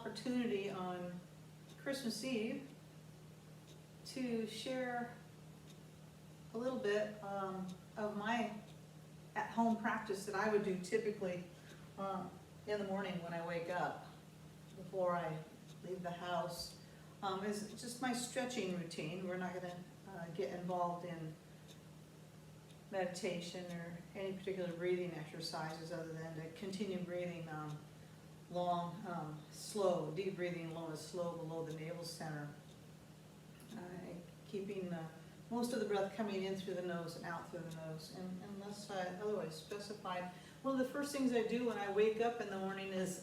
opportunity on Christmas Eve to share a little bit of my at-home practice that I would do typically in the morning when I wake up before I leave the house. Is just my stretching routine. We're not going to get involved in meditation or any particular breathing exercises other than to continue breathing long, slow, deep breathing long and slow below the navel center. Keeping most of the breath coming in through the nose and out through the nose, and unless otherwise specified. One of the first things I do when I wake up in the morning is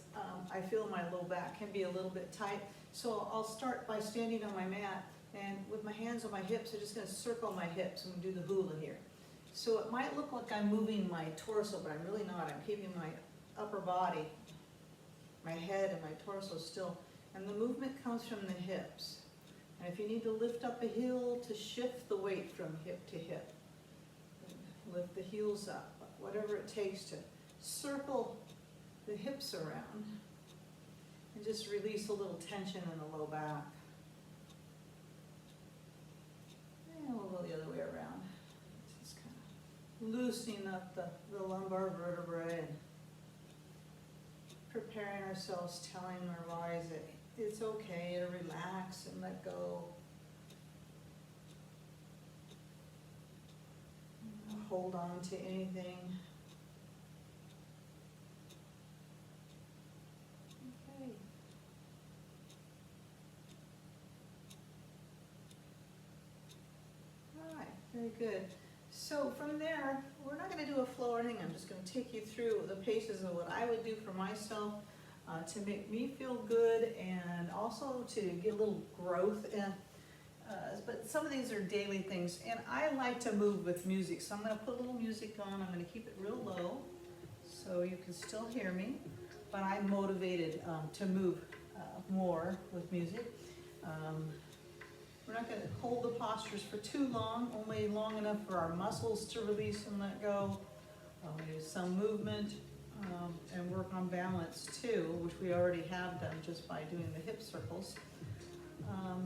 I feel my low back can be a little bit tight, so I'll start by standing on my mat, and with my hands on my hips, I'm just going to circle my hips and do the hula here. So it might look like I'm moving my torso, but I'm really not. I'm keeping my upper body, my head and my torso still, and the movement comes from the hips. And if you need to lift up a heel, to shift the weight from hip to hip, lift the heels up, whatever it takes to circle the hips around and just release a little tension in the low back. And we'll go the other way around. Just kind of loosening up the lumbar vertebrae and preparing ourselves, telling our bodies that it's okay to relax and let go. Hold on to anything. Okay. All right, very good. So from there, we're not going to do a flow or anything. I'm just going to take you through the paces of what I would do for myself to make me feel good and also to get a little growth in. But some of these are daily things, and I like to move with music, so I'm going to put a little music on. I'm going to keep it real low so you can still hear me, but I'm motivated to move more with music. We're not going to hold the postures for too long, only long enough for our muscles to release and let go. Maybe some movement and work on balance too, which we already have done just by doing the hip circles.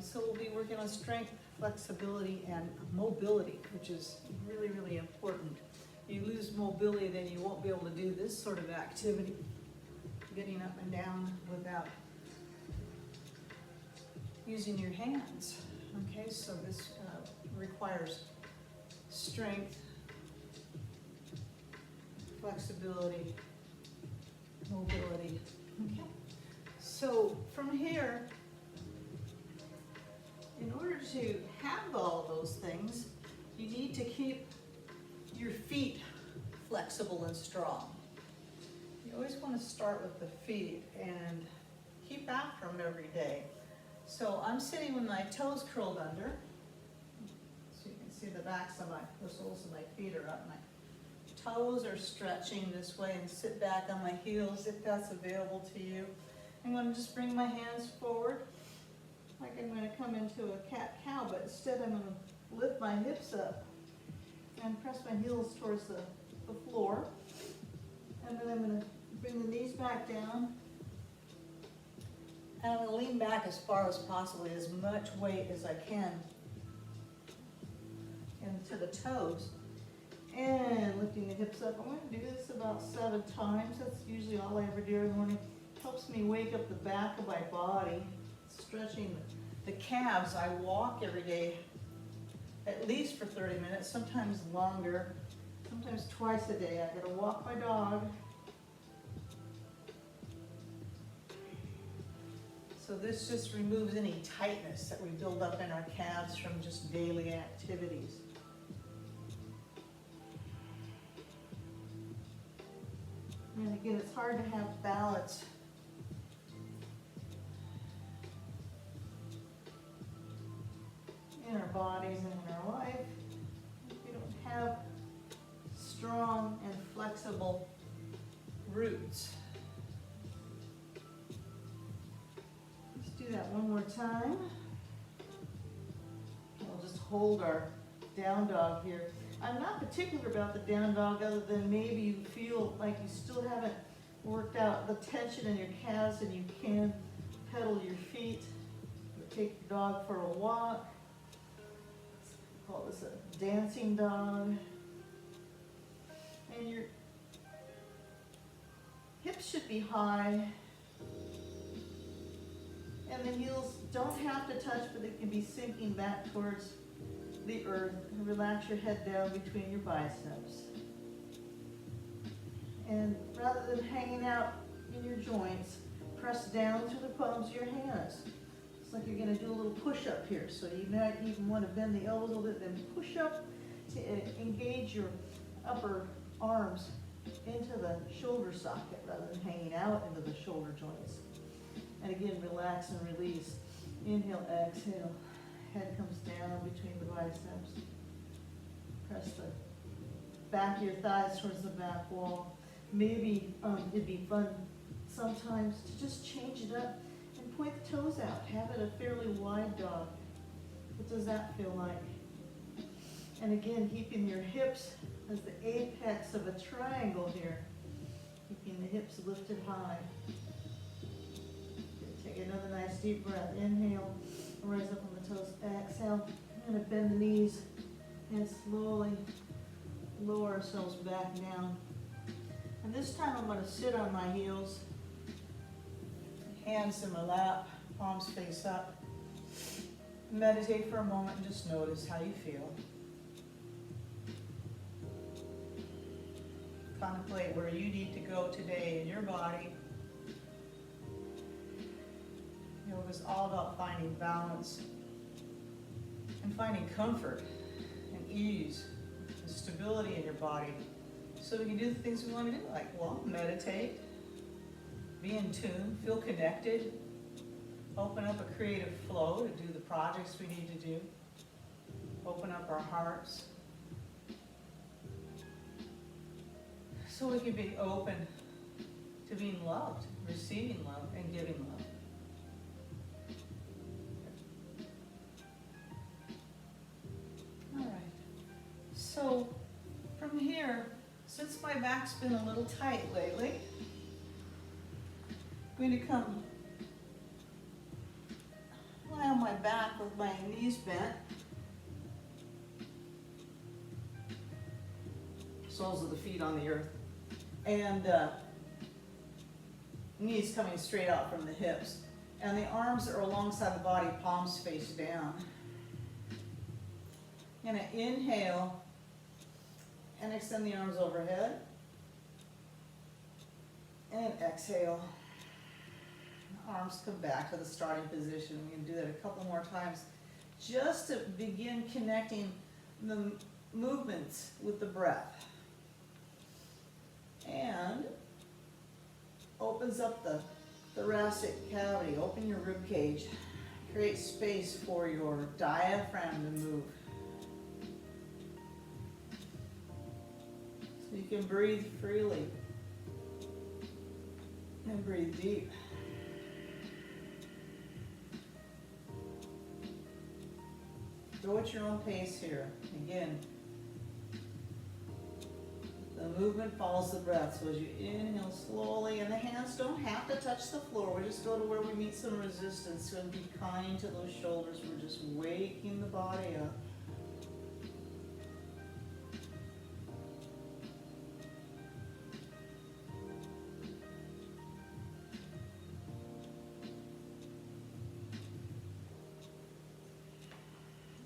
So we'll be working on strength, flexibility, and mobility, which is really, really important. If you lose mobility, then you won't be able to do this sort of activity, getting up and down without using your hands. Okay, so this requires strength, flexibility, mobility. Okay, so from here, in order to have all those things, you need to keep your feet flexible and strong. You always want to start with the feet and keep after them every day. So I'm sitting with my toes curled under, so you can see the backs of the soles of my feet are up. My toes are stretching this way, and sit back on my heels if that's available to you. I'm going to just bring my hands forward like I'm going to come into a cat-cow, but instead I'm going to lift my hips up and press my heels towards the floor. And then I'm going to bring the knees back down. And I'm going to lean back as far as possible, as much weight as I can into the toes. And lifting the hips up. I'm going to do this about 7 times. That's usually all I ever do in the morning. Helps me wake up the back of my body. Stretching the calves. I walk every day at least for 30 minutes, sometimes longer, sometimes twice a day. I gotta walk my dog. So this just removes any tightness that we build up in our calves from just daily activities. And again, it's hard to have balance in our bodies and in our life if we don't have strong and flexible roots. Let's do that one more time. We'll just hold our down dog here. I'm not particular about the down dog other than maybe you feel like you still haven't worked out the tension in your calves and you can pedal your feet, or take your dog for a walk. Call this a dancing dog. And your hips should be high. And the heels don't have to touch, but they can be sinking back towards the earth. And relax your head down between your biceps. And rather than hanging out in your joints, press down through the palms of your hands. It's like you're going to do a little push-up here. So you might even want to bend the elbows a little bit, then push up to engage your upper arms into the shoulder socket rather than hanging out into the shoulder joints. And again, relax and release. Inhale, exhale. Head comes down between the biceps. Press the back of your thighs towards the back wall. Maybe it'd be fun sometimes to just change it up and point the toes out. Have it a fairly wide dog. What does that feel like? And again, keeping your hips as the apex of a triangle here. Keeping the hips lifted high. Take another nice deep breath. Inhale, rise up on the toes. Exhale, and bend the knees and slowly lower ourselves back down. And this time I'm going to sit on my heels, hands in my lap, palms face up. Meditate for a moment and just notice how you feel. Contemplate where you need to go today in your body. Yoga is all about finding balance and finding comfort and ease and stability in your body so we can do the things we want to do, like, well, meditate, be in tune, feel connected, open up a creative flow to do the projects we need to do, open up our hearts so we can be open to being loved, receiving love, and giving love. All right, so from here, since my back's been a little tight lately, I'm going to come lie on my back with my knees bent, soles of the feet on the earth, and knees coming straight out from the hips, and the arms are alongside the body, palms face down. I'm going to inhale and extend the arms overhead, and exhale. Arms come back to the starting position. We can do that a couple more times just to begin connecting the movements with the breath. And opens up the thoracic cavity. Open your rib cage. Create space for your diaphragm to move. So you can breathe freely and breathe deep. Go at your own pace here. Again, the movement follows the breath. So as you inhale slowly, and the hands don't have to touch the floor. We just go to where we meet some resistance. So be kind to those shoulders. We're just waking the body up.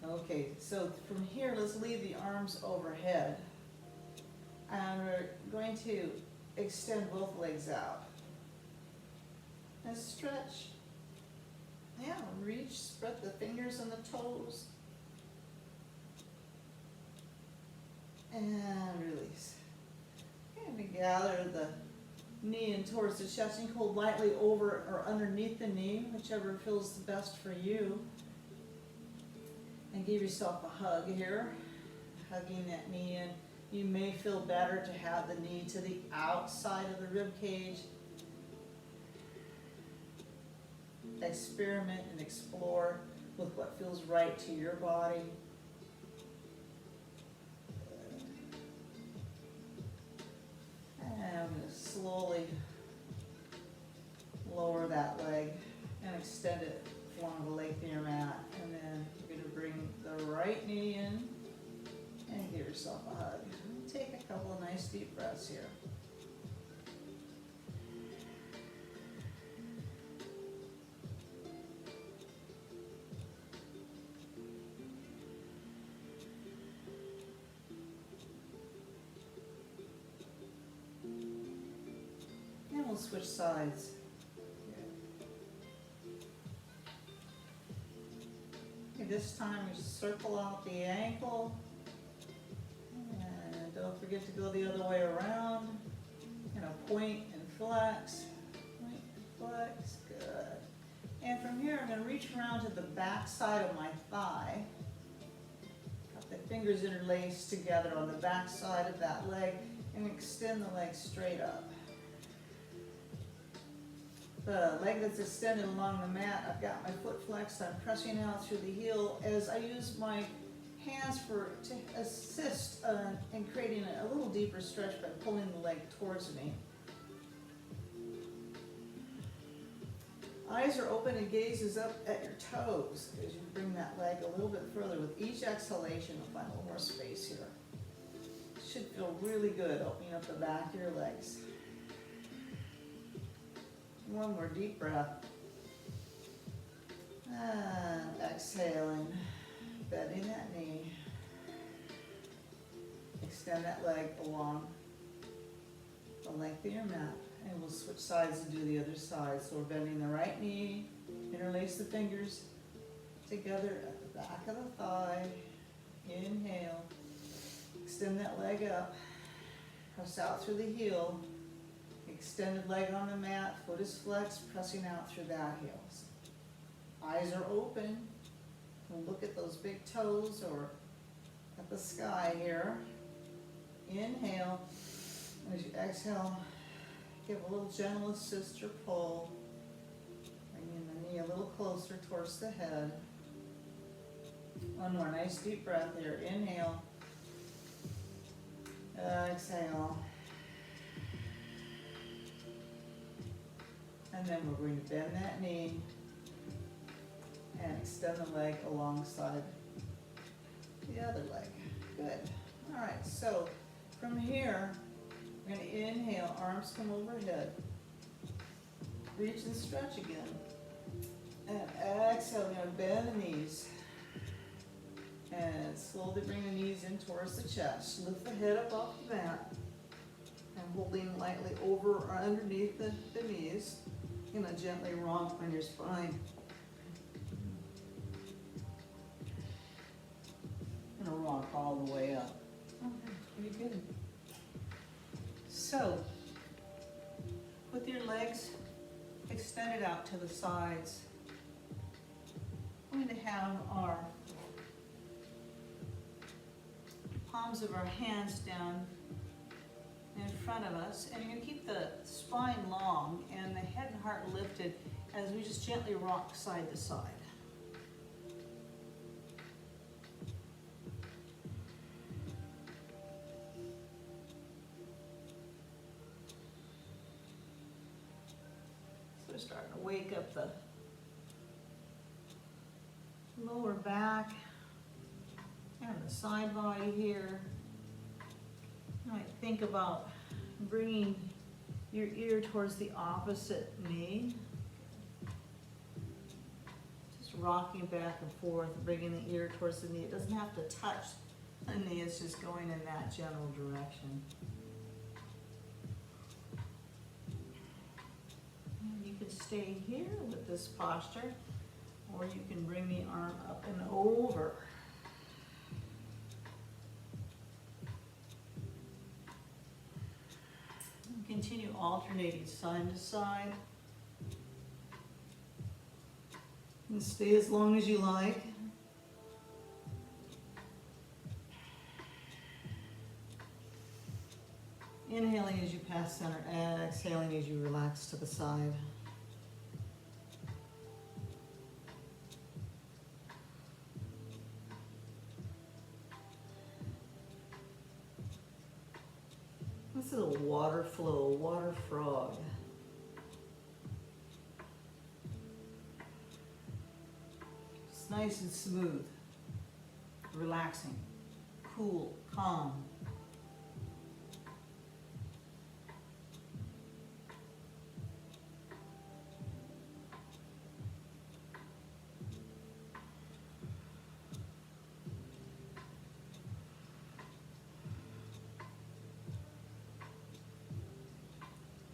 Okay, so from here, let's leave the arms overhead. And we're going to extend both legs out. And stretch. Yeah, reach, spread the fingers and the toes. And release. And we gather the knee in towards the chest. You can hold lightly over or underneath the knee, whichever feels the best for you. And give yourself a hug here, hugging that knee in. You may feel better to have the knee to the outside of the rib cage. Experiment and explore with what feels right to your body. And I'm going to slowly lower that leg and extend it along the length of your mat. And then you're gonna bring the right knee in and give yourself a hug. Take a couple of nice deep breaths here. And we'll switch sides. Okay, this time you circle out the ankle. And don't forget to go the other way around. You know, point and flex. Point and flex. Good. And from here, I'm going to reach around to the back side of my thigh. Got the fingers interlaced together on the back side of that leg and extend the leg straight up. The leg that's extended along the mat, I've got my foot flexed, I'm pressing out through the heel as I use my hands to assist in creating a little deeper stretch by pulling the leg towards me. Eyes are open and gaze is up at your toes as you bring that leg a little bit further. With each exhalation, you'll find a little more space here. Should feel really good opening up the back of your legs. One more deep breath. And exhaling, bending that knee. Extend that leg along the length of your mat. And we'll switch sides and do the other side. So we're bending the right knee, interlace the fingers together at the back of the thigh. Inhale, extend that leg up, press out through the heel. Extended leg on the mat, foot is flexed, pressing out through that heel. Eyes are open. We'll look at those big toes or at the sky here. Inhale. As you exhale, give a little gentle assist or pull. Bringing the knee a little closer towards the head. One more nice deep breath here. Inhale. Exhale. And then we're going to bend that knee and extend the leg alongside the other leg. Good. All right, so from here, we're going to inhale, arms come overhead. Reach and stretch again. And exhale, we're going to bend the knees. And slowly bring the knees in towards the chest. Lift the head up off the mat. And holding lightly over or underneath the knees. You're going to gently rock on your spine. You're going to rock all the way up. Okay, pretty good. So, with your legs extended out to the sides, we're going to have our palms of our hands down in front of us, and you're going to keep the spine long and the head and heart lifted as we just gently rock side to side. So we're starting to wake up the lower back and the side body here. You might think about bringing your ear towards the opposite knee. Just rocking back and forth, bringing the ear towards the knee. It doesn't have to touch the knee, it's just going in that general direction. And you can stay here with this posture, or you can bring the arm up and over. Continue alternating side to side. And stay as long as you like. Inhaling as you pass center, exhaling as you relax to the side. This is a water flow, water frog. It's nice and smooth, relaxing, cool, calm.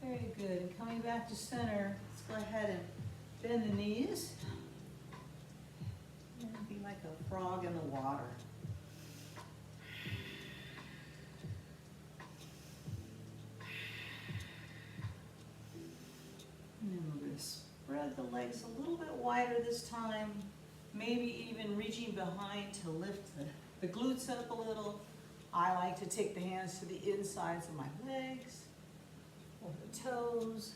Very good. And coming back to center, let's go ahead and bend the knees. And be like a frog in the water. And then we're going to spread the legs a little bit wider this time. Maybe even reaching behind to lift the glutes up a little. I like to take the hands to the insides of my legs, or the toes.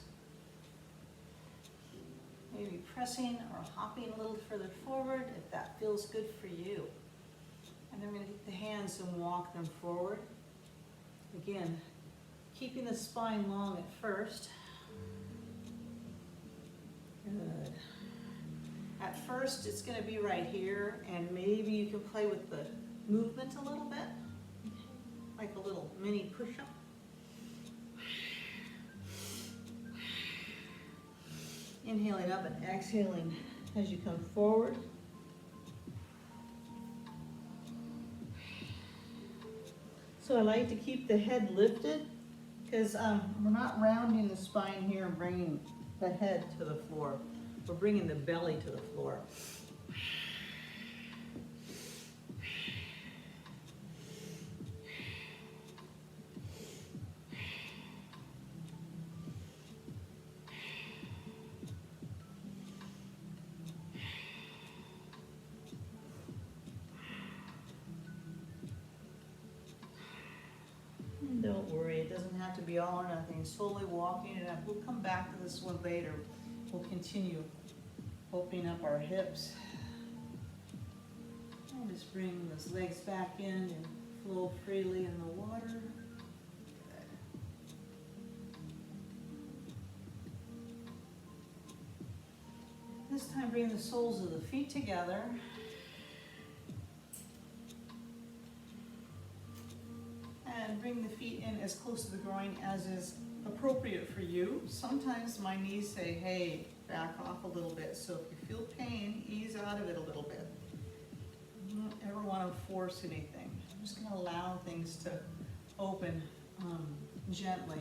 Maybe pressing or hopping a little further forward if that feels good for you. And then we're going to take the hands and walk them forward. Again, keeping the spine long at first. Good. At first, it's going to be right here, and maybe you can play with the movement a little bit, like a little mini push-up. Inhaling up and exhaling as you come forward. So I like to keep the head lifted because we're not rounding the spine here and bringing the head to the floor. We're bringing the belly to the floor. Don't worry, it doesn't have to be all or nothing. Slowly walking it up. We'll come back to this one later. We'll continue opening up our hips. And just bring those legs back in and flow freely in the water. Good. This time bring the soles of the feet together. And bring the feet in as close to the groin as is appropriate for you. Sometimes my knees say, hey, back off a little bit. So if you feel pain, ease out of it a little bit. You don't ever want to force anything. I'm just going to allow things to open gently.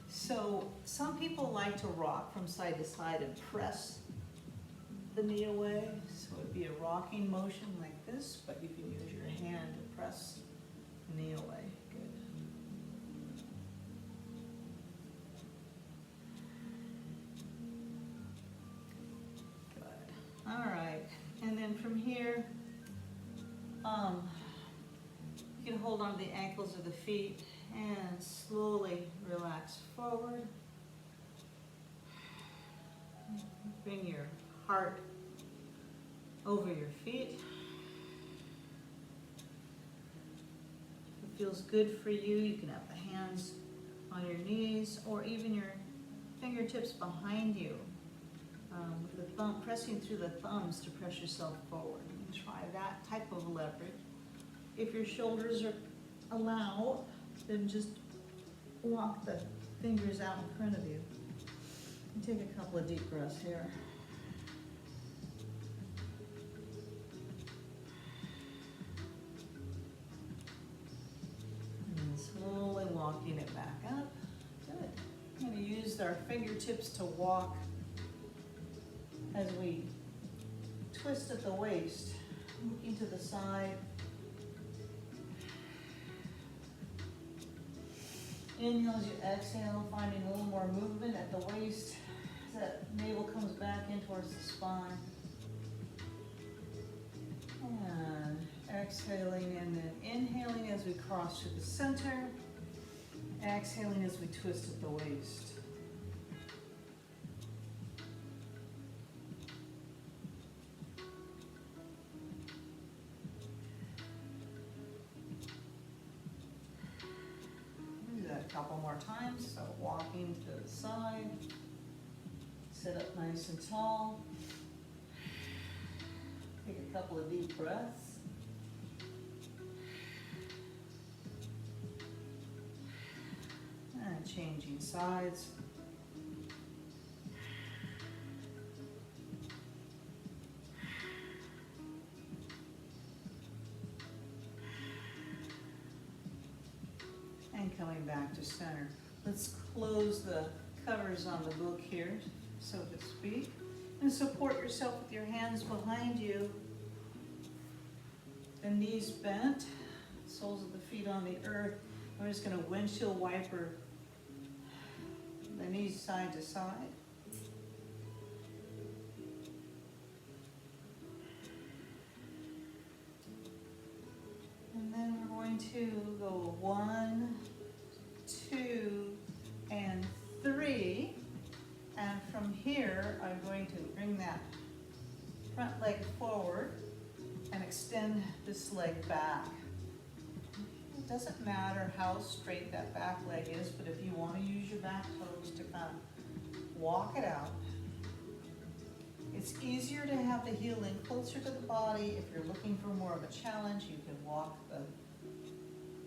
So some people like to rock from side to side and press the knee away. So it would be a rocking motion like this, but you can use your hand to press the knee away. All right, and then from here, you can hold on to the ankles of the feet and slowly relax forward. Bring your heart over your feet. If it feels good for you, you can have the hands on your knees or even your fingertips behind you. With the thumb, pressing through the thumbs to press yourself forward. You can try that type of leverage. If your shoulders allow, then just walk the fingers out in front of you. And take a couple of deep breaths here. And slowly walking it back up. Good. I'm going to use our fingertips to walk as we twist at the waist, looking to the side. Inhale as you exhale, finding a little more movement at the waist as that navel comes back in towards the spine. And exhaling and then inhaling as we cross to the center. Exhaling as we twist at the waist. Couple more times, so walking to the side, sit up nice and tall, take a a couple of deep breaths. And changing sides. And coming back to center. Let's close the covers on the book here, so to speak, and support yourself with your hands behind you. The knees bent, soles of the feet on the earth. We're just going to windshield wiper the knees side to side. And then we're going to go 1, 2, and 3. And from here, I'm going to bring that front leg forward and extend this leg back. It doesn't matter how straight that back leg is, but if you want to use your back toes to kind of walk it out. It's easier to have the heel in closer to the body. If you're looking for more of a challenge, you can walk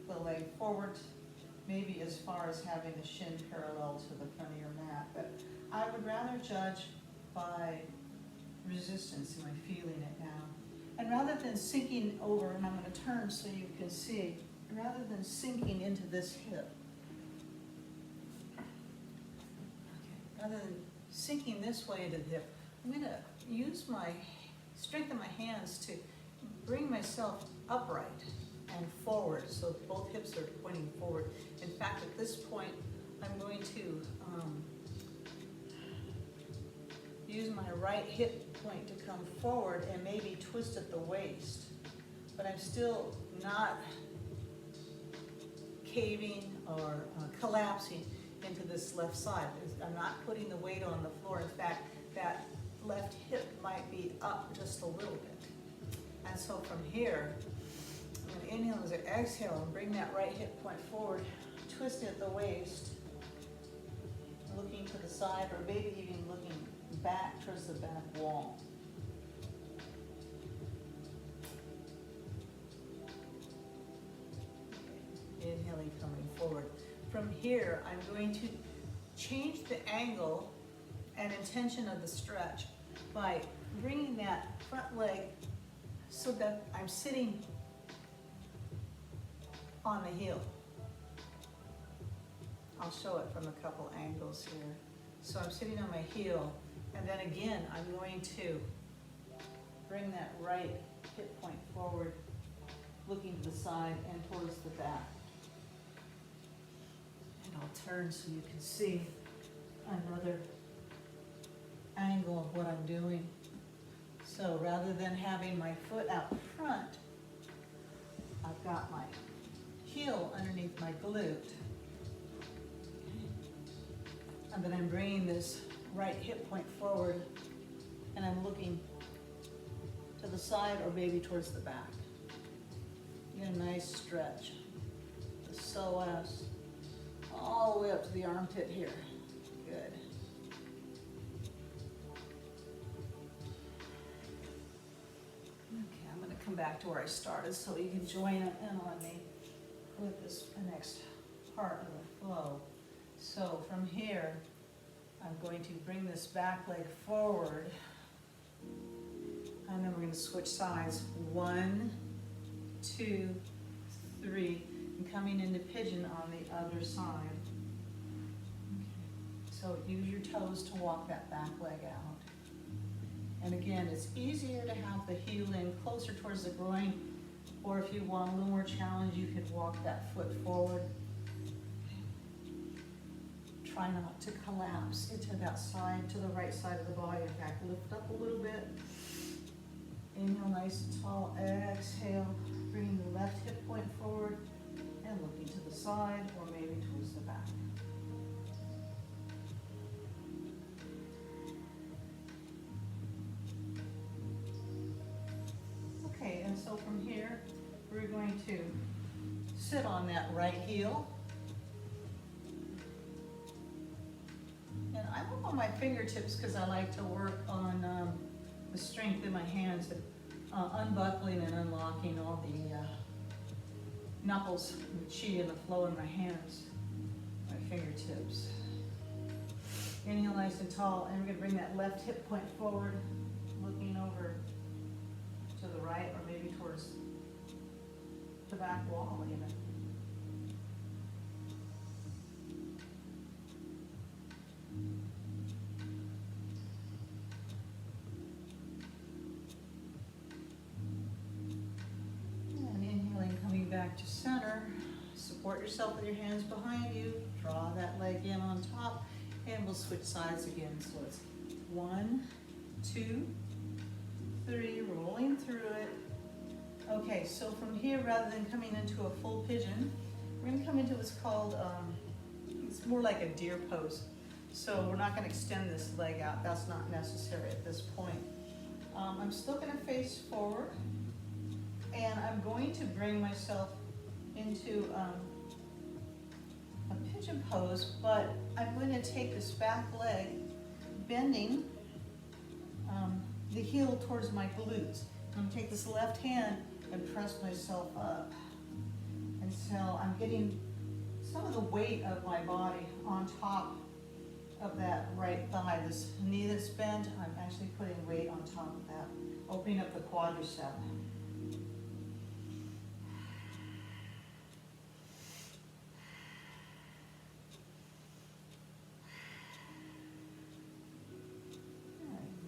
the leg forward, maybe as far as having the shin parallel to the front of your mat. But I would rather judge by resistance. Am I feeling it now? And rather than sinking over, and I'm going to turn so you can see, rather than sinking into this hip, rather than sinking this way into the hip, I'm going to use strengthen my hands to bring myself upright and forward, so both hips are pointing forward. In fact, at this point, I'm going to use my right hip point to come forward and maybe twist at the waist, but I'm still not caving or collapsing into this left side. I'm not putting the weight on the floor. In fact, that left hip might be up just a little bit. And so from here, I'm going to inhale as I exhale and bring that right hip point forward, twist it at the waist, looking to the side or maybe even looking back towards the back wall. Inhaling, coming forward. From here, I'm going to change the angle and intention of the stretch by bringing that front leg so that I'm sitting on the heel. I'll show it from a couple angles here. So I'm sitting on my heel, and then again, I'm going to bring that right hip point forward, looking to the side and towards the back. And I'll turn so you can see another angle of what I'm doing. So rather than having my foot out front, I've got my heel underneath my glute. And then I'm bringing this right hip point forward and I'm looking to the side or maybe towards the back. Get a nice stretch. The psoas all the way up to the armpit here. Good. Okay, I'm going to come back to where I started so you can join in on me with this next part of the flow. So from here, I'm going to bring this back leg forward, and then we're going to switch sides. 1, 2, 3, and coming into pigeon on the other side. Okay. So use your toes to walk that back leg out. And again, it's easier to have the heel in closer towards the groin, or if you want a little more challenge, you could walk that foot forward. Try not to collapse into that side, to the right side of the body. In fact, lift up a little bit. Inhale nice and tall, exhale, bringing the left hip point forward and looking to the side or maybe towards the back. Okay, and so from here, we're going to sit on that right heel. And I'm up on my fingertips because I like to work on the strength in my hands. unbuckling and unlocking all the knuckles, the chi and the flow in my hands, my fingertips. Inhale nice and tall, and we're gonna bring that left hip point forward, looking over to the right, or maybe towards the back wall even. And inhaling, coming back to center. Support yourself with your hands behind you. Draw that leg in on top, and we'll switch sides again. So it's 1, 2, 3, rolling through it. Okay, so from here, rather than coming into a full pigeon, we're gonna come into what's called, it's more like a deer pose. So we're not gonna extend this leg out. That's not necessary at this point. I'm still gonna face forward, and I'm going to bring myself into a pigeon pose, but I'm going to take this back leg, bending the heel towards my glutes. I'm going to take this left hand and press myself up until I'm getting some of the weight of my body on top of that right thigh. This knee that's bent, I'm actually putting weight on top of that, opening up the quadricep.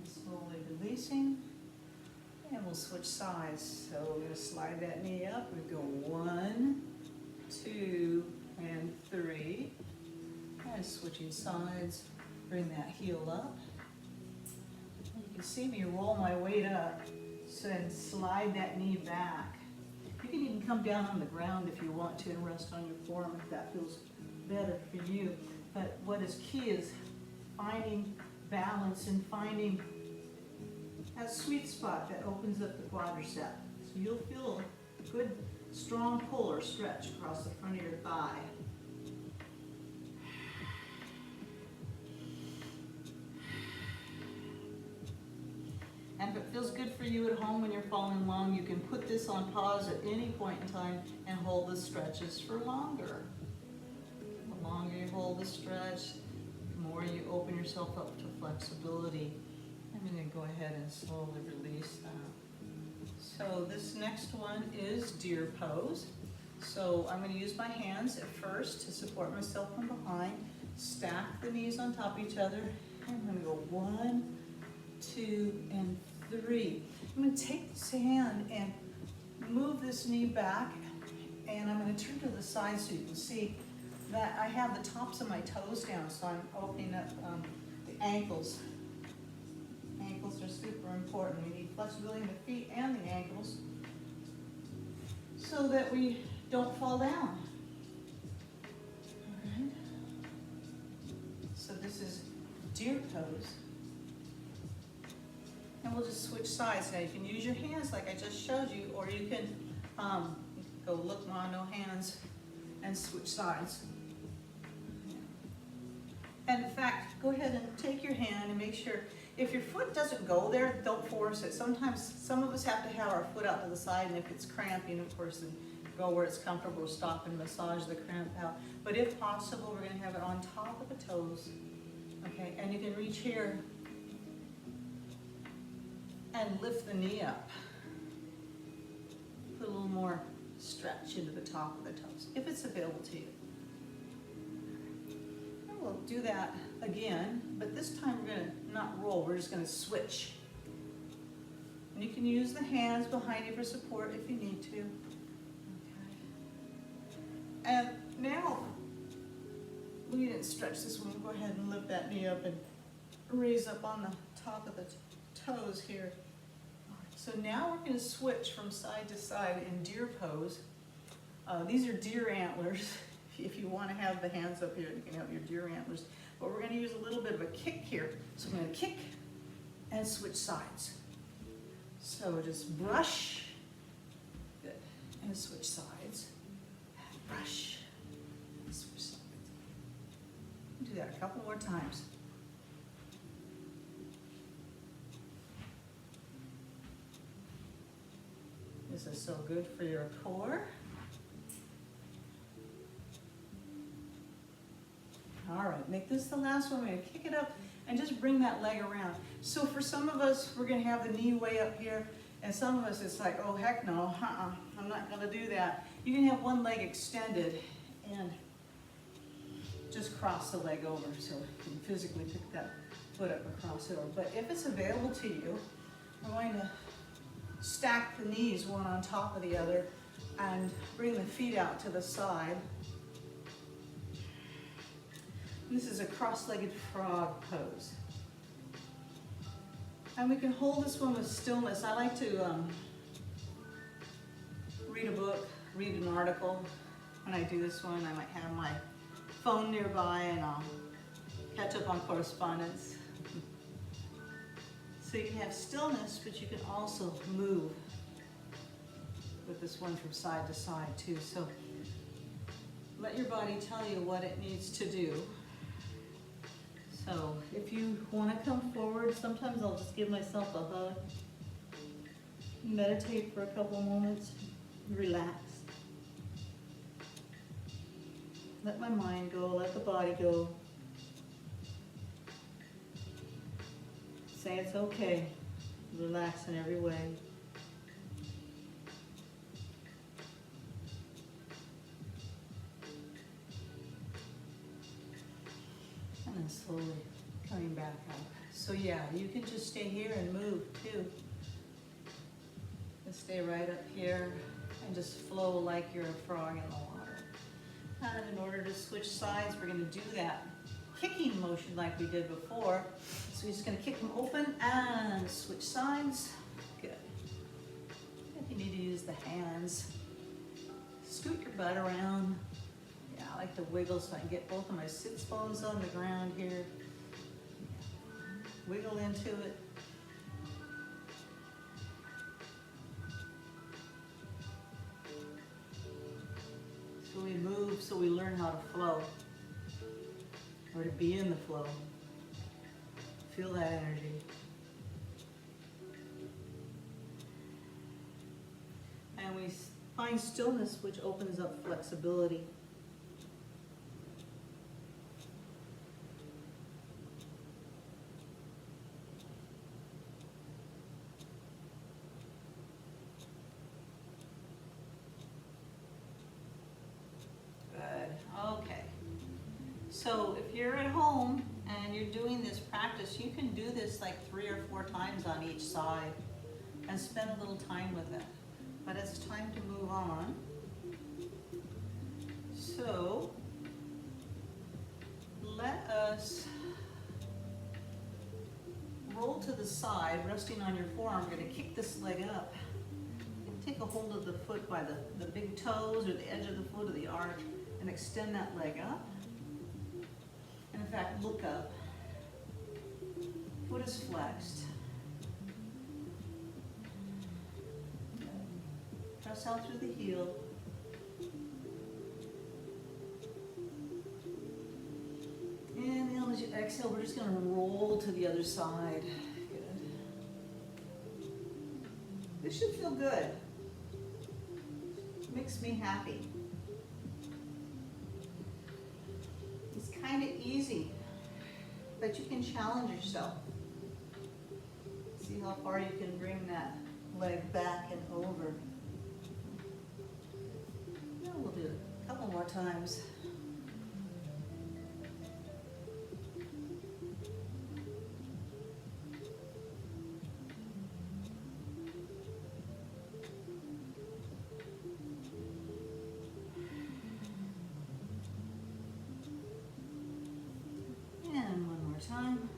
Slowly releasing, and we'll switch sides. So we're going to slide that knee up. We go 1, 2, and 3. And switching sides, bring that heel up. And you can see me roll my weight up, so then slide that knee back. You can even come down on the ground if you want to and rest on your forearm if that feels better for you. But what is key is finding balance and finding that sweet spot that opens up the quadricep. So you'll feel a good, strong pull or stretch across the front of your thigh. And if it feels good for you at home when you're following along, you can put this on pause at any point in time and hold the stretches for longer. The longer you hold the stretch, the more you open yourself up to flexibility. I'm going to go ahead and slowly release that. So this next one is deer pose. So I'm going to use my hands at first to support myself from behind, stack the knees on top of each other, and I'm going to go 1, 2, and 3. I'm going to take this hand and move this knee back, and I'm going to turn to the side so you can see that I have the tops of my toes down, so I'm opening up the ankles. Ankles are super important. We need flexibility in the feet and the ankles so that we don't fall down. All right. So this is deer pose. And we'll just switch sides. Now you can use your hands like I just showed you, or you can go look no hands and switch sides. And in fact, go ahead and take your hand and make sure, if your foot doesn't go there, don't force it. Sometimes some of us have to have our foot out to the side, and if it's cramping, of course, then go where it's comfortable, stop and massage the cramp out. But if possible, we're gonna have it on top of the toes. Okay, and you can reach here and lift the knee up. Put a little more stretch into the top of the toes, if it's available to you. And we'll do that again, but this time we're gonna not roll, we're just gonna switch. And you can use the hands behind you for support if you need to. Okay. And now, we didn't stretch this one, we'll go ahead and lift that knee up and raise up on the top of the toes here. So now we're going to switch from side to side in deer pose. These are deer antlers. If you want to have the hands up here, you can have your deer antlers. But we're going to use a little bit of a kick here. So I'm going to kick and switch sides. So just brush, good, and switch sides. Brush, and switch sides. Do that a couple more times. This is so good for your core. All right, make this the last one. We're gonna kick it up and just bring that leg around. So for some of us, we're gonna have the knee way up here, and some of us, it's like, oh heck no, I'm not gonna do that. You can have one leg extended and just cross the leg over so you can physically pick that foot up and cross it over. But if it's available to you, we're going to stack the knees one on top of the other and bring the feet out to the side. This is a cross-legged frog pose. And we can hold this one with stillness. I like to read a book, read an article. When I do this one, I might have my phone nearby and I'll catch up on correspondence. So you can have stillness, but you can also move with this one from side to side too. So let your body tell you what it needs to do. So if you want to come forward, sometimes I'll just give myself a hug, meditate for a couple moments, relax. Let my mind go, let the body go. Say it's okay, relax in every way. And then slowly coming back up. So yeah, you can just stay here and move too. Just stay right up here and just flow like you're a frog in the water. And in order to switch sides, we're going to do that kicking motion like we did before. So we're just going to kick them open and switch sides. Good. If you need to use the hands, scoot your butt around. Yeah, I like to wiggle so I can get both of my sits bones on the ground here. Wiggle into it. So we move, so we learn how to flow, or to be in the flow. Feel that energy. And we find stillness, which opens up flexibility. Okay, so if you're at home and you're doing this practice, you can do this like 3 or 4 times on each side and spend a little time with it. But it's time to move on. So let us roll to the side, resting on your forearm. We're going to kick this leg up. Take a hold of the foot by the big toes or the edge of the foot or the arch, and extend that leg up. And in fact, look up. Foot is flexed. Press out through the heel. And then as you exhale, we're just going to roll to the other side. Good. This should feel good. Makes me happy. It's kind of easy, but you can challenge yourself. See how far you can bring that leg back and over. Now we'll do it a couple more times. Time.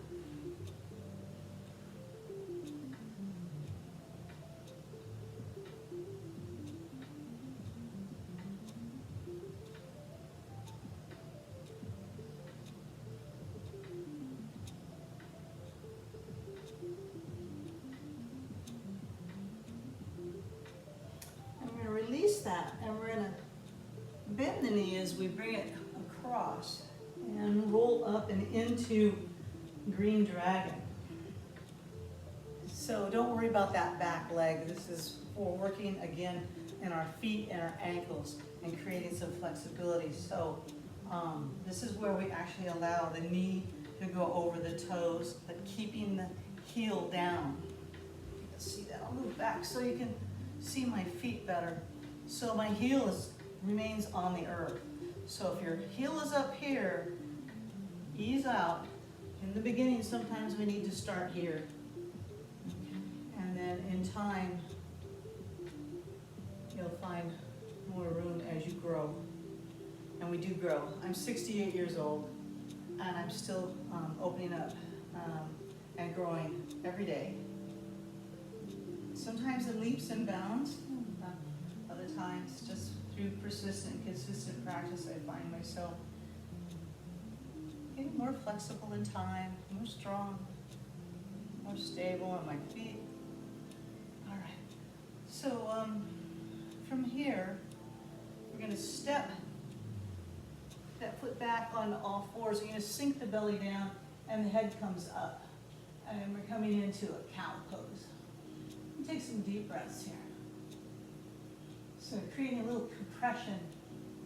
I'm going to release that, and we're going to bend the knee as we bring it across and roll up and into Green Dragon. So don't worry about that back leg. This is for working again in our feet and our ankles and creating some flexibility. So this is where we actually allow the knee to go over the toes, but keeping the heel down. Let's see that. I'll move back so you can see my feet better. So my heel remains on the earth. So if your heel is up here, ease out. In the beginning, sometimes we need to start here. And then in time, you'll find more room as you grow. And we do grow. I'm 68 years old, and I'm still opening up and growing every day. Sometimes in leaps and bounds, other times just through persistent, consistent practice, I find myself getting more flexible in time, more strong, more stable on my feet. All right, so from here, we're gonna step that foot back on all fours. You're gonna sink the belly down and the head comes up. And we're coming into a cow pose. Take some deep breaths here. So creating a little compression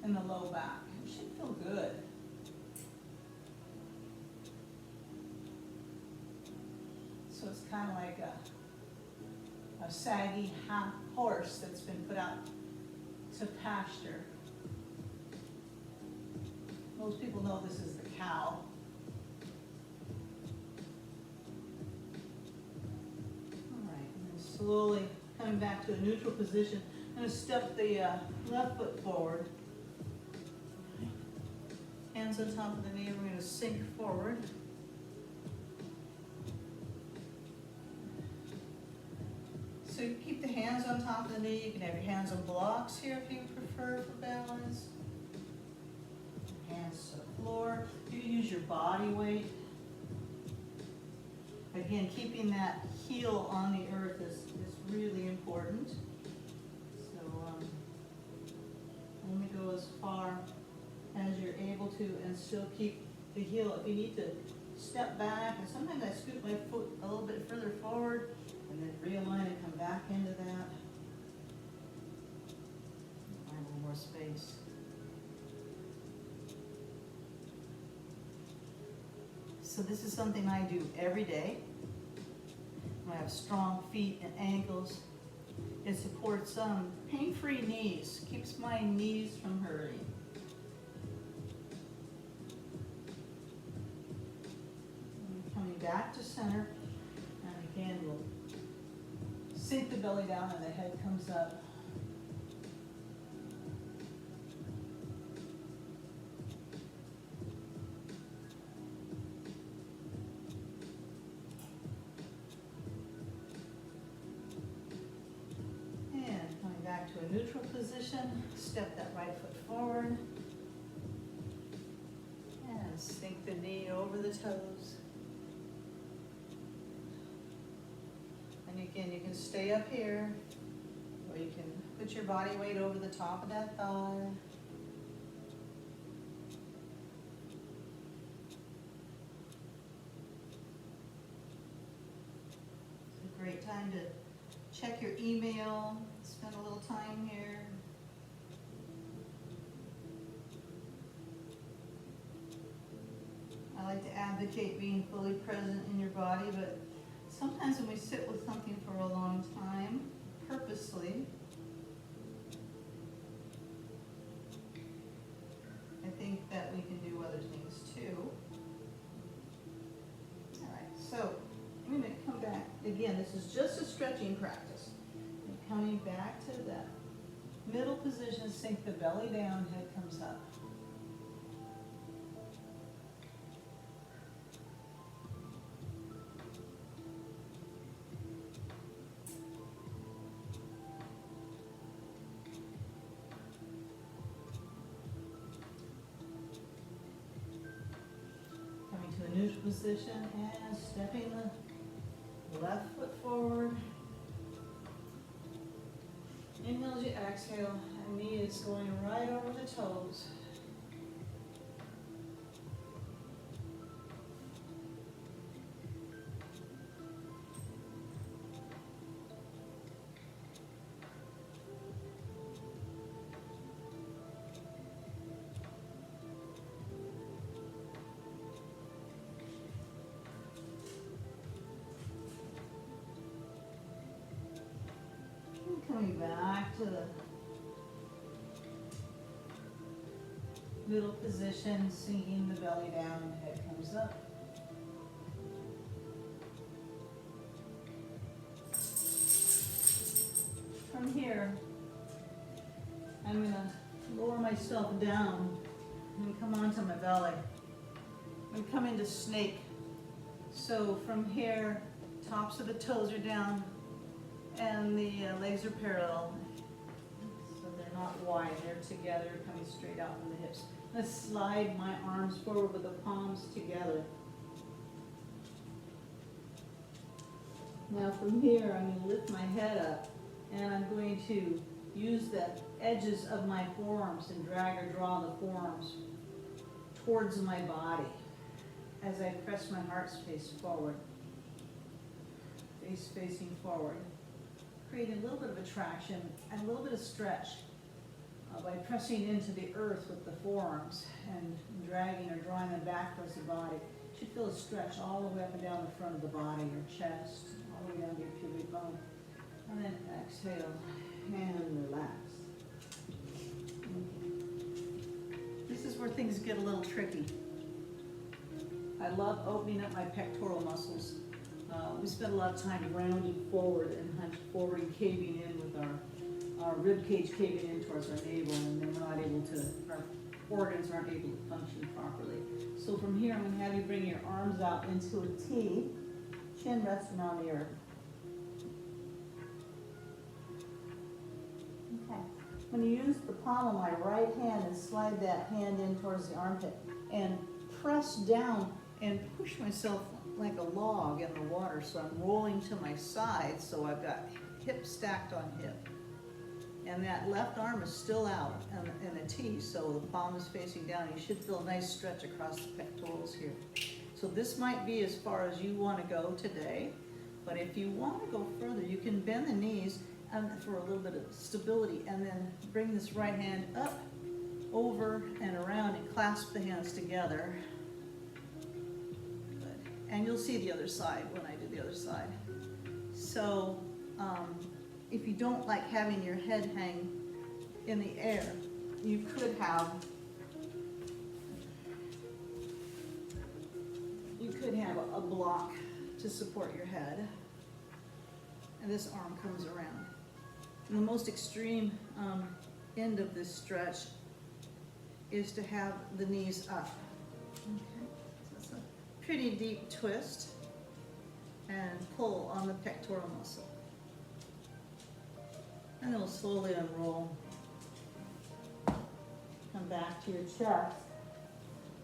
in the low back. It should feel good. So it's kind of like a saggy horse that's been put out to pasture. Most people know this is the cow. All right, and then slowly coming back to a neutral position. I'm going to step the left foot forward. Hands on top of the knee, we're going to sink forward. So you keep the hands on top of the knee. You can have your hands on blocks here if you prefer for balance. Hands to the floor. You can use your body weight. Again, keeping that heel on the earth is really important. So only go as far as you're able to and still keep the heel. If you need to step back, and sometimes I scoot my foot a little bit further forward and then realign and come back into that. Find a little more space. So this is something I do every day. I have strong feet and ankles. It supports pain-free knees, keeps my knees from hurting. And coming back to center, and again we'll sink the belly down and the head comes up. Back to a neutral position, step that right foot forward, and sink the knee over the toes. And again, you can stay up here, or you can put your body weight over the top of that thigh. It's a great time to check your email, spend a little time here. I like to advocate being fully present in your body, but sometimes when we sit with something for a long time, purposely, I think that we can do other things too. All right, so I'm going to come back. Again, this is just a stretching practice. Coming back to that middle position, sink the belly down, head comes up. Coming to a neutral position and stepping the left foot forward. Inhale as you exhale, and knee is going right over the toes. coming back to the middle position, sinking the belly down, head comes up. From here, I'm gonna lower myself down and come onto my belly. I'm come into snake. So from here, tops of the toes are down and the legs are parallel. So they're not wide, they're together, coming straight out from the hips. Let's slide my arms forward with the palms together. Now from here, I'm going to lift my head up and I'm going to use the edges of my forearms and drag or draw the forearms towards my body as I press my heart space forward, face facing forward, creating a little bit of attraction and a little bit of stretch by pressing into the earth with the forearms and dragging or drawing them back towards the body. You should feel a stretch all the way up and down the front of the body, your chest, all the way down to your pubic bone. And then exhale and relax. Okay. This is where things get a little tricky. I love opening up my pectoral muscles. We spend a lot of time rounding forward and hunched forward and caving in with our rib cage caving in towards our navel, and then we're not able to, our organs aren't able to function properly. So from here, I'm going to have you bring your arms out into a T, chin resting on the earth. Okay. I'm going to use the palm of my right hand and slide that hand in towards the armpit and press down and push myself like a log in the water. So I'm rolling to my side, so I've got hip stacked on hip. And that left arm is still out in a T, so the palm is facing down. You should feel a nice stretch across the pectorals here. So this might be as far as you want to go today, but if you want to go further, you can bend the knees for a little bit of stability, and then bring this right hand up, over, and around, and clasp the hands together. Good. And you'll see the other side when I do the other side. So, if you don't like having your head hang in the air, you could have a block to support your head, and this arm comes around. And the most extreme end of this stretch is to have the knees up. Okay, so it's a pretty deep twist and pull on the pectoral muscle. And then we'll slowly unroll. Come back to your chest.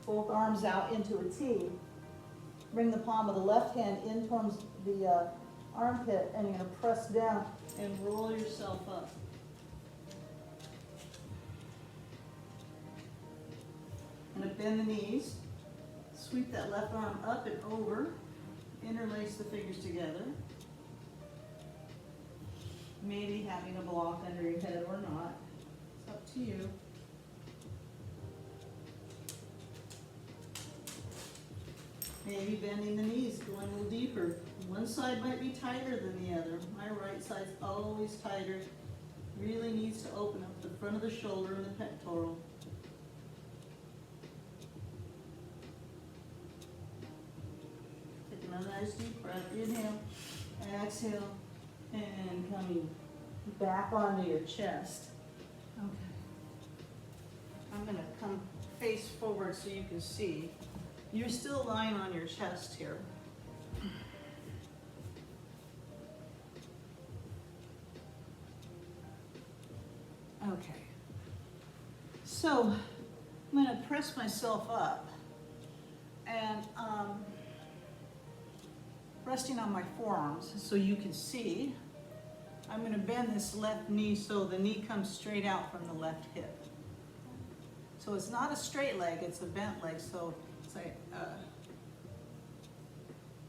Both arms out into a T. Bring the palm of the left hand in towards the armpit, and you're going to press down and roll yourself up. I'm going to bend the knees. Sweep that left arm up and over. Interlace the fingers together. Maybe having a block under your head or not. It's up to you. Maybe bending the knees, going a little deeper. One side might be tighter than the other. My right side's always tighter. Really needs to open up the front of the shoulder and the pectoral. Take another nice deep breath. Inhale, exhale, and coming back onto your chest. Okay. I'm going to come face forward so you can see. You're still lying on your chest here. Okay. So I'm going to press myself up and resting on my forearms so you can see. I'm going to bend this left knee so the knee comes straight out from the left hip. So it's not a straight leg, it's a bent leg, so it's like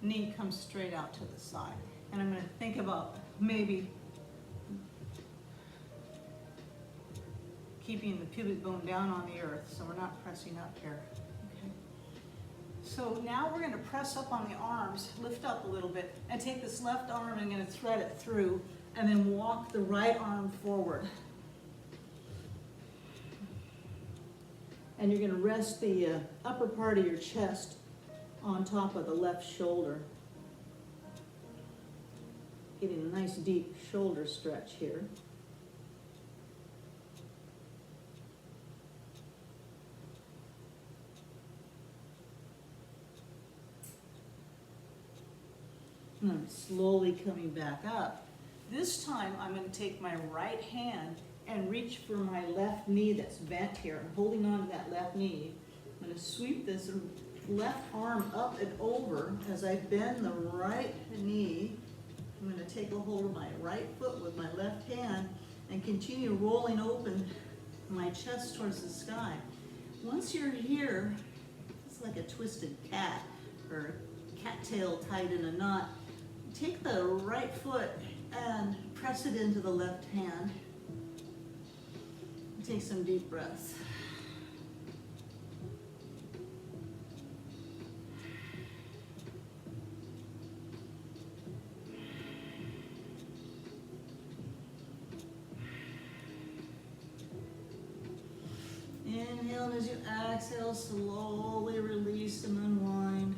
knee comes straight out to the side. And I'm going to think about maybe keeping the pubic bone down on the earth so we're not pressing up here. Okay. So now we're going to press up on the arms, lift up a little bit, and take this left arm and I'm going to thread it through and then walk the right arm forward. And you're going to rest the upper part of your chest on top of the left shoulder. Getting a nice deep shoulder stretch here. And I'm slowly coming back up. This time I'm going to take my right hand and reach for my left knee that's bent here. I'm holding on to that left knee. I'm going to sweep this left arm up and over as I bend the right knee. I'm going to take a hold of my right foot with my left hand and continue rolling open my chest towards the sky. Once you're here, it's like a twisted cat or a cattail tied in a knot. Take the right foot and press it into the left hand. Take some deep breaths. Inhale, and as you exhale, slowly release and unwind.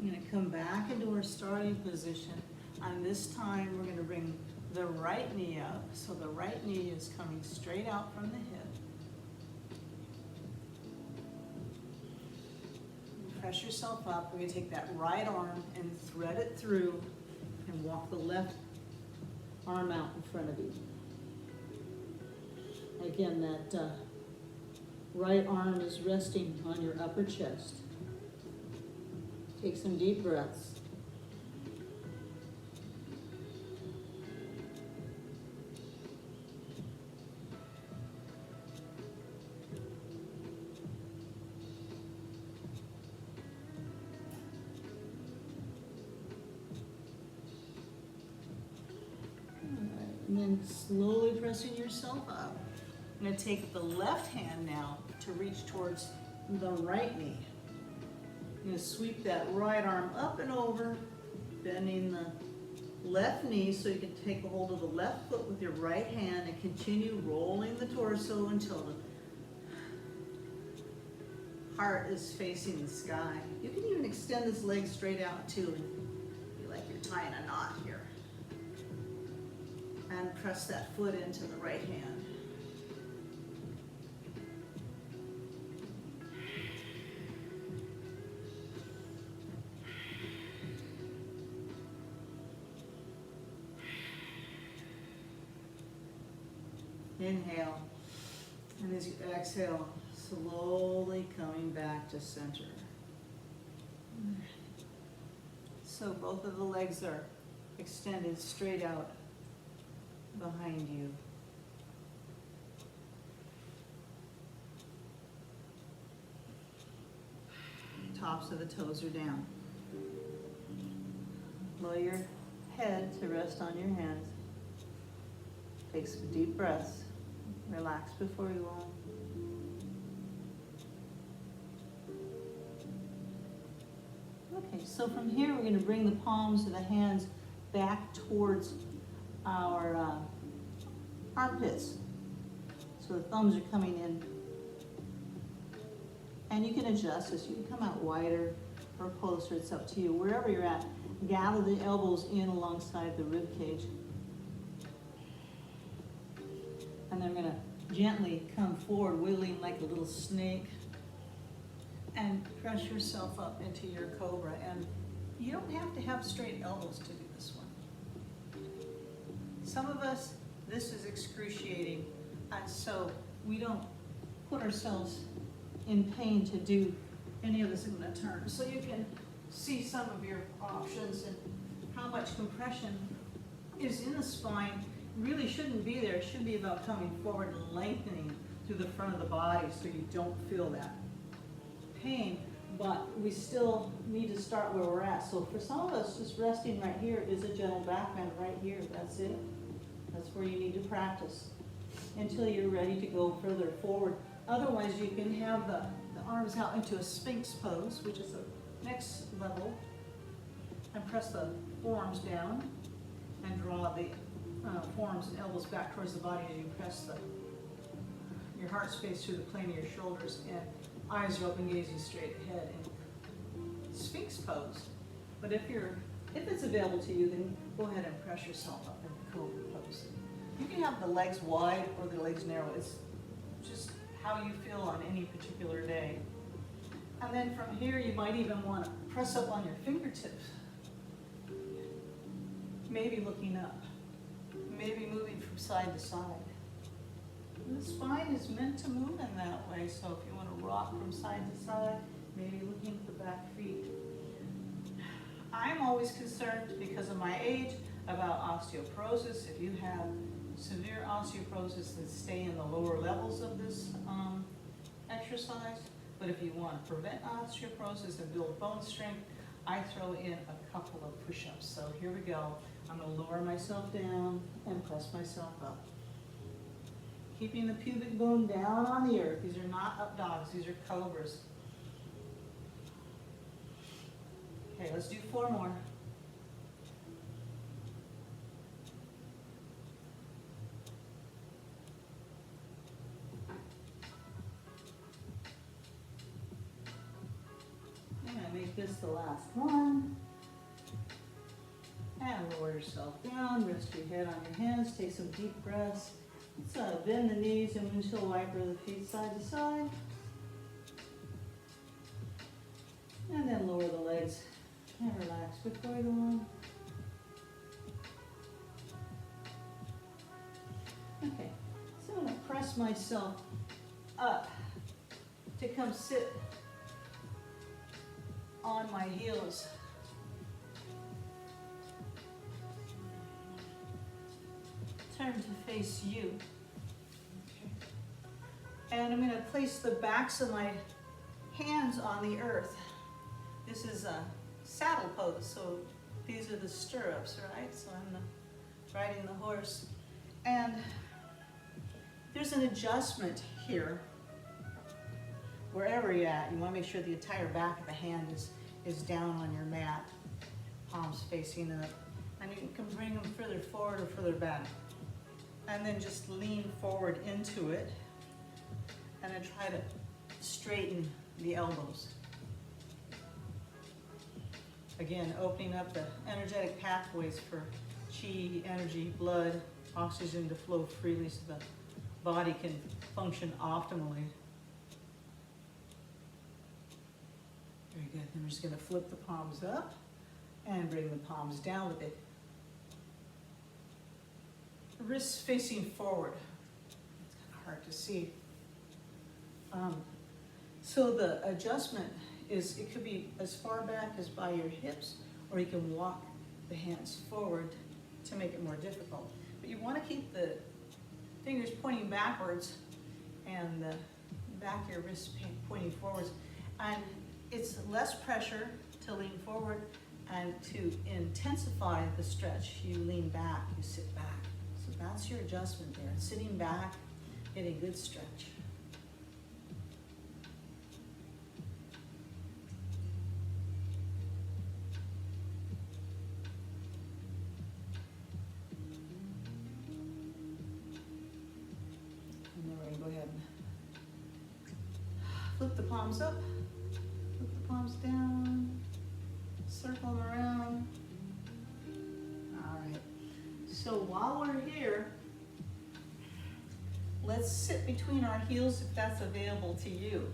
We're going to come back into our starting position. And this time we're going to bring the right knee up. So the right knee is coming straight out from the hip. Press yourself up. We're going to take that right arm and thread it through and walk the left arm out in front of you. Again, that right arm is resting on your upper chest. Take some deep breaths. And then slowly pressing yourself up. I'm going to take the left hand now to reach towards the right knee. I'm going to sweep that right arm up and over, bending the left knee so you can take a hold of the left foot with your right hand and continue rolling the torso until the heart is facing the sky. You can even extend this leg straight out too and feel like you're tying a knot here. And press that foot into the right hand. Inhale, and as you exhale, slowly coming back to center. So both of the legs are extended straight out behind you. Tops of the toes are down. Lower your head to rest on your hands. Take some deep breaths. Relax before you roll. Okay, so from here we're going to bring the palms of the hands back towards our armpits. So the thumbs are coming in. And you can adjust this. You can come out wider or closer. It's up to you. Wherever you're at, gather the elbows in alongside the rib cage. And then I'm going to gently come forward, wiggling like a little snake, and press yourself up into your cobra. And you don't have to have straight elbows to do this one. Some of us, this is excruciating, and so we don't put ourselves in pain to do any of this in the turn. So you can see some of your options and how much compression is in the spine. Really shouldn't be there. It should be about coming forward and lengthening through the front of the body so you don't feel that pain, but we still need to start where we're at. So for some of us, just resting right here is a gentle back bend right here. That's it. That's where you need to practice until you're ready to go further forward. Otherwise, you can have the arms out into a Sphinx pose, which is the next level, and press the forearms down and draw the forearms and elbows back towards the body as you press your heart space through the plane of your shoulders, and eyes are open, gazing straight ahead in Sphinx pose. But if it's available to you, then go ahead and press yourself up in the Cobra pose. You can have the legs wide or the legs narrow. It's just how you feel on any particular day. And then from here, you might even want to press up on your fingertips. Maybe looking up. Maybe moving from side to side. And the spine is meant to move in that way, so if you want to rock from side to side, maybe looking at the back feet. I'm always concerned, because of my age, about osteoporosis. If you have severe osteoporosis, then stay in the lower levels of this exercise. But if you want to prevent osteoporosis and build bone strength, I throw in a couple of push-ups. So here we go. I'm going to lower myself down and press myself up. Keeping the pubic bone down on the earth. These are not up dogs, these are cobras. Okay, let's do 4 more. I'm going to make this the last one. And lower yourself down, rest your head on your hands, take some deep breaths. Let's bend the knees and windshield wiper the feet side to side. And then lower the legs and relax before we go on. Okay, so I'm going to press myself up to come sit on my heels. Turn to face you. Okay. And I'm going to place the backs of my hands on the earth. This is a saddle pose, so these are the stirrups, right? So I'm riding the horse. And there's an adjustment here. Wherever you're at, you want to make sure the entire back of the hand is down on your mat, palms facing up. And you can bring them further forward or further back. And then just lean forward into it, and then try to straighten the elbows. Again, opening up the energetic pathways for chi, energy, blood, oxygen to flow freely so the body can function optimally. Very good. Then we're just going to flip the palms up and bring the palms down with it. Wrists facing forward. It's kind of hard to see. So the adjustment is, it could be as far back as by your hips, or you can walk the hands forward to make it more difficult. But you want to keep the fingers pointing backwards and the back of your wrists pointing forwards. And it's less pressure to lean forward, and to intensify the stretch, you lean back, you sit back. So that's your adjustment there. Sitting back, getting good stretch. And then we're going to go ahead and flip the palms up, flip the palms down, circle them around. All right. So while we're here, let's sit between our heels if that's available to you.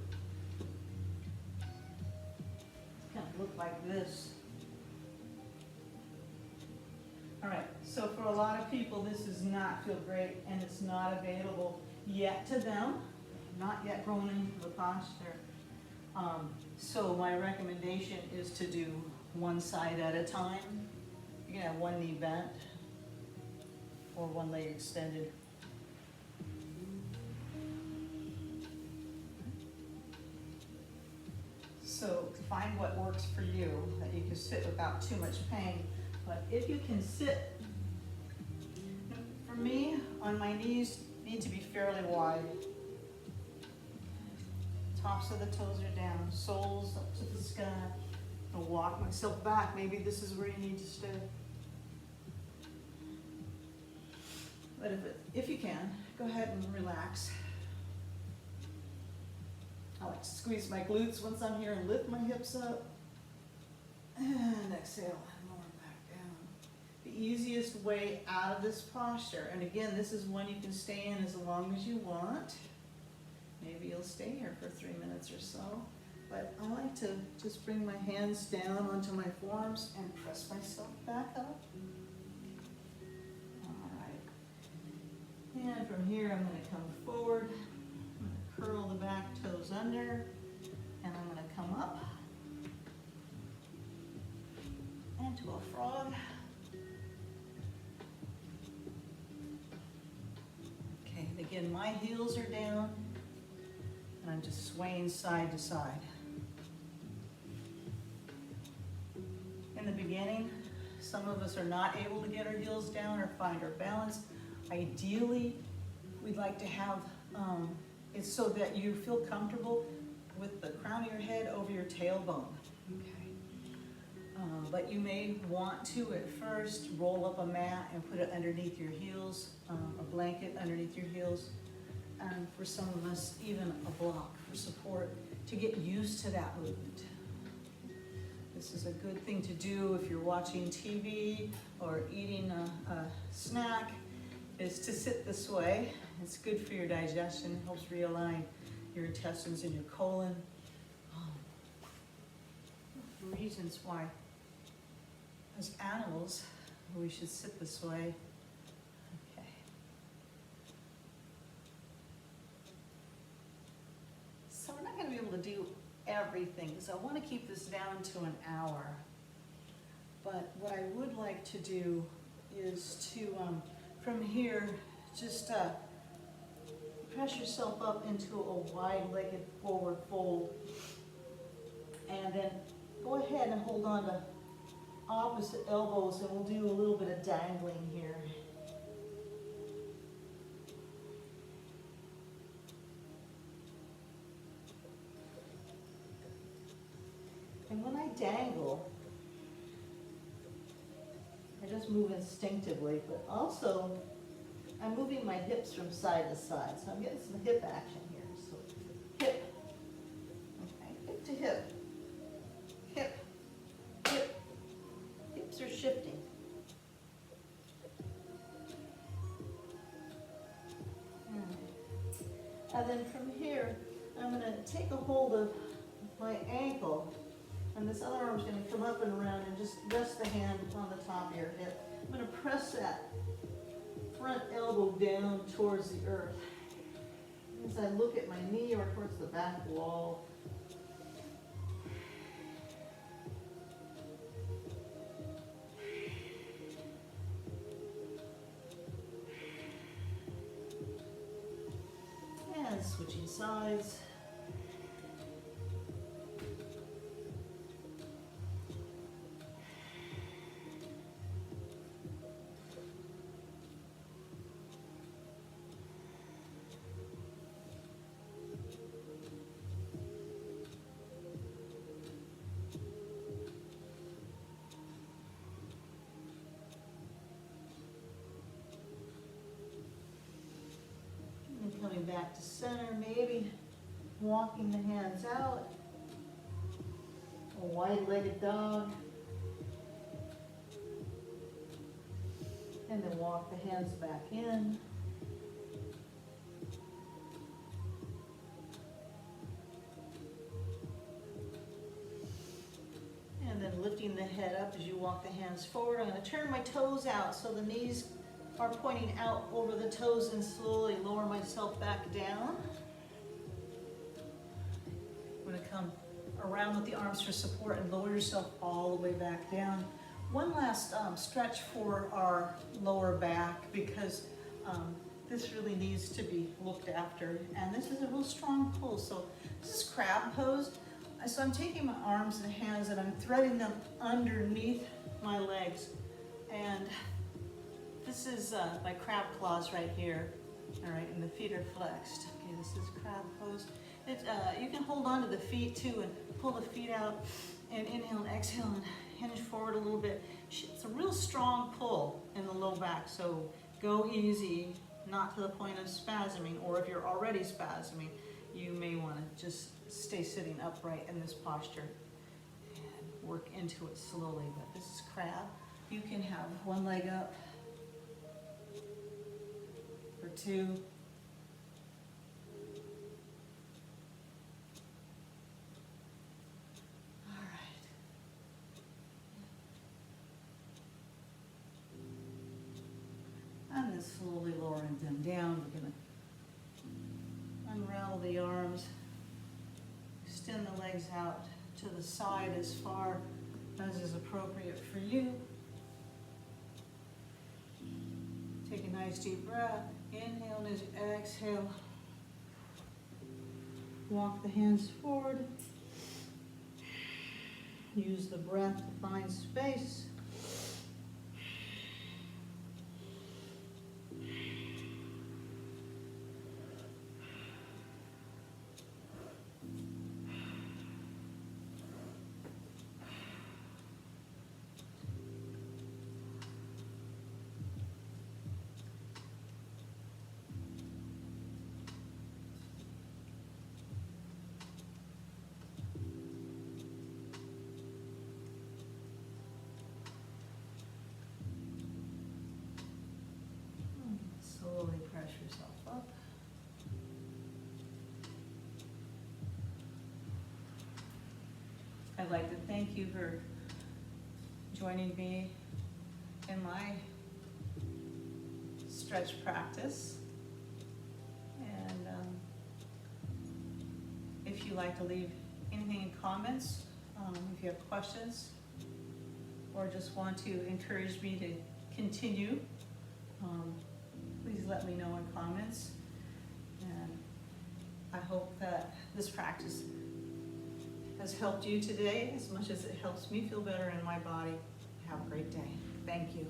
Kind of look like this. All right, so for a lot of people, this does not feel great, and it's not available yet to them, not yet grown into the posture. So my recommendation is to do one side at a time. You can have one knee bent or one leg extended. So find what works for you, that you can sit without too much pain. But if you can sit, for me, on my knees need to be fairly wide. Tops of the toes are down, soles up to the sky. I'll walk myself back. Maybe this is where you need to stay. But if you can, go ahead and relax. I like to squeeze my glutes once I'm here and lift my hips up. And exhale and lower back down. The easiest way out of this posture, and again, this is one you can stay in as long as you want. Maybe you'll stay here for 3 minutes or so. But I like to just bring my hands down onto my forearms and press myself back up. All right. And from here, I'm going to come forward. I'm going to curl the back toes under. And I'm going to come up. Into a frog. Okay, and again, my heels are down. And I'm just swaying side to side. In the beginning, some of us are not able to get our heels down or find our balance. Ideally, we'd like to have it so that you feel comfortable with the crown of your head over your tailbone. Okay. But you may want to at first roll up a mat and put it underneath your heels, a blanket underneath your heels. And for some of us, even a block for support to get used to that movement. This is a good thing to do if you're watching TV or eating a snack, is to sit this way. It's good for your digestion, helps realign your intestines and your colon. Reasons why, as animals, we should sit this way. Okay. So we're not going to be able to do everything, so I want to keep this down to an hour. But what I would like to do is to, from here, just press yourself up into a wide-legged forward fold. And then go ahead and hold on to opposite elbows, and we'll do a little bit of dangling here. And when I dangle, I just move instinctively, but also I'm moving my hips from side to side. So I'm getting some hip action here. So hip, okay, hip to hip, hip, hip. Hips are shifting. And then from here, I'm going to take a hold of my ankle. And this other arm's going to come up and around and just rest the hand on the top of your hip. I'm going to press that front elbow down towards the earth. As I look at my knee or towards the back wall. And switching sides. Coming back to center, maybe walking the hands out, a wide-legged dog, and then walk the hands back in. And then lifting the head up as you walk the hands forward. I'm going to turn my toes out so the knees are pointing out over the toes and slowly lower myself back down. I'm going to come around with the arms for support and lower yourself all the way back down. One last stretch for our lower back, because this really needs to be looked after. And this is a real strong pull. So this is crab pose. So I'm taking my arms and hands and I'm threading them underneath my legs. And this is my crab claws right here, all right, and the feet are flexed. Okay, this is crab pose. You can hold on to the feet too and pull the feet out and inhale and exhale and hinge forward a little bit. It's a real strong pull in the low back, so go easy, not to the point of spasming, or if you're already spasming, you may want to just stay sitting upright in this posture and work into it slowly. But this is crab. You can have one leg up for 2. All right. And then slowly lowering them down. We're going to unravel the arms, extend the legs out to the side as far as is appropriate for you. Take a nice deep breath. Inhale, and as you exhale, walk the hands forward. Use the breath to find space. Slowly press yourself up. I'd like to thank you for joining me in my stretch practice. And if you'd like to leave anything in comments, if you have questions, or just want to encourage me to continue, please let me know in comments. And I hope that this practice has helped you today as much as it helps me feel better in my body. Have a great day. Thank you.